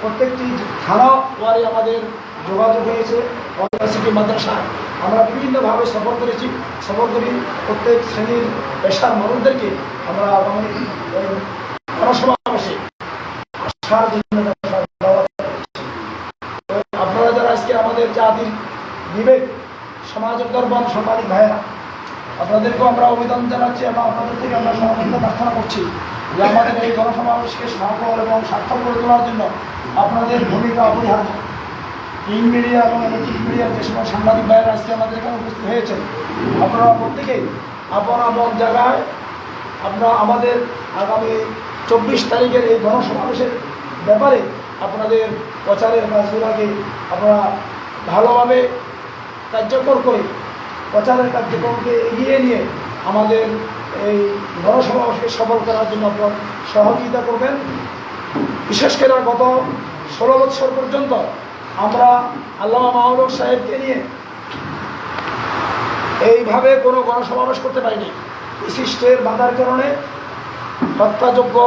প্রত্যেকটি থানা ওয়ারি আমাদের যোগাযোগ হয়েছে। ইউনিভার্সিটি মাদ্রাসায় আমরা বিভিন্নভাবে সফর করেছি, সফর করি প্রত্যেক শ্রেণীর পেশার মানুষদেরকে আমরা আগামী গণসমাবেশে আসার জন্য আপনারা যারা আজকে আমাদের জাতির বিবেক সমাজের দরবান সাংবাদিক ভাইয়েরা, আপনাদেরকেও আমরা অভিনন্দন জানাচ্ছি এবং আপনাদের থেকে আমরা সহযোগিতা প্রার্থনা করছি যে আমাদের এই গণসমাবেশকে সফল এবং সার্থক করে তোলার জন্য আপনাদের ভূমিকা অপরিহার্য। প্রিন্ট মিডিয়া এবং ইলেকট্রিক মিডিয়ার যে সময় সাংবাদিক ভাইয়েরা আজকে আমাদের এখানে উপস্থিত হয়েছেন, আপনারা প্রত্যেকেই আপন আপন জায়গায় আপনারা আমাদের আগামী 24 তারিখের এই গণসমাবেশের ব্যাপারে আপনাদের প্রচারের কাজগুলোকে আপনারা ভালোভাবে কার্যকর করে প্রচারের কার্যক্রমকে এগিয়ে নিয়ে আমাদের এই গণসমাবেশকে সফল করার জন্য আপনারা সহযোগিতা করবেন। বিশেষ করে গত 16 বছর পর্যন্ত আমরা আল্লামা মাহমুদ সাহেবকে নিয়ে এইভাবে কোনো গণসমাবেশ করতে পারিনি। বিশিষ্টের বাধার কারণে, হত্যাযোগ্য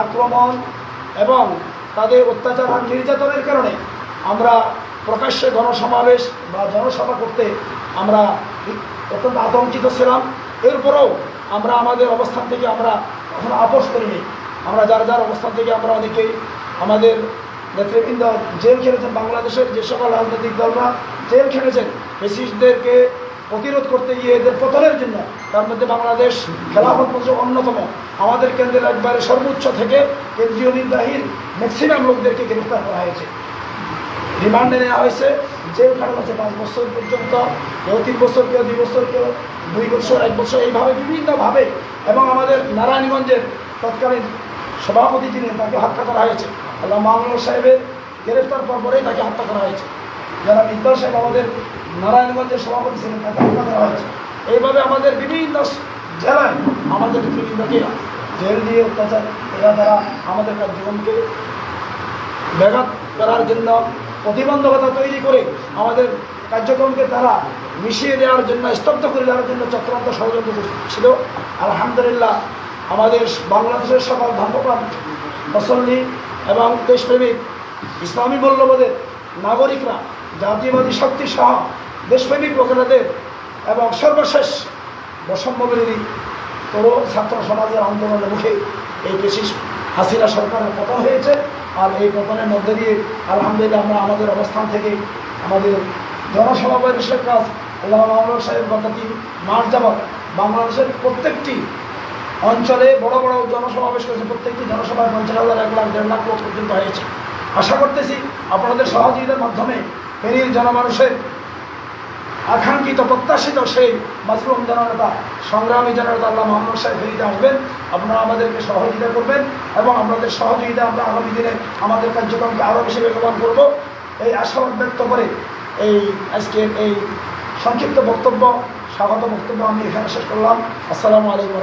আক্রমণ এবং তাদের অত্যাচার আর নির্যাতনের কারণে আমরা প্রকাশ্যে গণসমাবেশ বা জনসভা করতে আমরা অত্যন্ত আতঙ্কিত ছিলাম। এরপরেও আমরা আমাদের অবস্থান থেকে আমরা এখন আপোষ করিনি। আমরা যার যার অবস্থান থেকে আমরা অনেকেই আমাদের নেতৃবৃন্দ জেল খেটেছেন, বাংলাদেশের যে সকল রাজনৈতিক দলরা জেল খেটেছেন ফ্যাসিস্টদেরকে প্রতিরোধ করতে গিয়ে এদের পতনের জন্য। তার মধ্যে বাংলাদেশ খেলাফত মঞ্চ অন্যতম। আমাদের কেন্দ্রের একবারে সর্বোচ্চ থেকে কেন্দ্রীয় নির্বাহীর ম্যাক্সিমাম লোকদেরকে গ্রেফতার করা হয়েছে, রিমান্ডে নেওয়া হয়েছে, জেল খাটানো হচ্ছে 5 বছর পর্যন্ত, কেউ 3 বছর, কেউ 2 বছর, কেউ 2 বছর, 1 বছর, এইভাবে বিভিন্নভাবে। এবং আমাদের নারায়ণগঞ্জের তৎকালীন সভাপতি যিনি, তাকে হত্যা করা হয়েছে। আল্লাহ মাহমুদ সাহেবের গ্রেফতার পরেই তাকে হত্যা করা হয়েছে। যারা ইকবাল সাহেব আমাদের নারায়ণগঞ্জের সভাপতি ছিলেন, তাকে হত্যা করা হয়েছে। এইভাবে আমাদের বিভিন্ন জেলায় আমাদের নেতৃবৃন্দকে জেল দিয়ে অত্যাচার এরা দ্বারা আমাদের কার্যক্রমকে ব্যাঘাত করার জন্য, প্রতিবন্ধকতা তৈরি করে আমাদের কার্যক্রমকে তারা মিশিয়ে দেওয়ার জন্য, স্তব্ধ করে দেওয়ার জন্য চক্রান্ত ষড়যন্ত্র ছিল। আলহামদুলিল্লাহ আমাদের বাংলাদেশের সকল ধর্মপ্রাণ মুসল্লি এবং দেশপ্রেমিক ইসলামী মূল্যবোধের নাগরিকরা, জাতীয়বাদী শক্তি সহ দেশপ্রেমিক লোকেরাদের এবং সর্বশেষ বৈষম্য বিরোধী তরুণ ছাত্র সমাজের আন্দোলনের মুখে এই ফ্যাসিস্ট হাসিনা সরকারের পতন হয়েছে। আর এই পতনের মধ্যে দিয়ে আলহামদুলিল্লাহ আমরা আমাদের অবস্থান থেকে আমাদের জনসমাবেশের কাজ আল্লাহ মাহমুদ সাহেব গত 3 মাস যাবৎ বাংলাদেশের প্রত্যেকটি অঞ্চলে বড় বড় জনসমাবেশ করেছে। প্রত্যেকটি জনসভায় 50,000, 1 লাখ, 1.5 লাখ লোক পর্যন্ত হয়েছে। আশা করতেছি আপনাদের সহযোগিতার মাধ্যমে ফেনীর জনমানুষের আকাঙ্ক্ষিত প্রত্যাশিত সেই মাসরুম জননেতা, সংগ্রামী জননেতা আল্লাহ মাহমুদ সাহেব ফেনীতে আসবেন। আপনারা আমাদেরকে সহযোগিতা করবেন এবং আপনাদের সহযোগিতা আমরা আগামী দিনে আমাদের কার্যক্রমকে আরও বেশি বেগবান করব, এই আশাবাদ ব্যক্ত করে এই আজকের এই সংক্ষিপ্ত বক্তব্য, স্বাগত বক্তব্য আমি এখানে শেষ করলাম। আসসালামু আলাইকুম।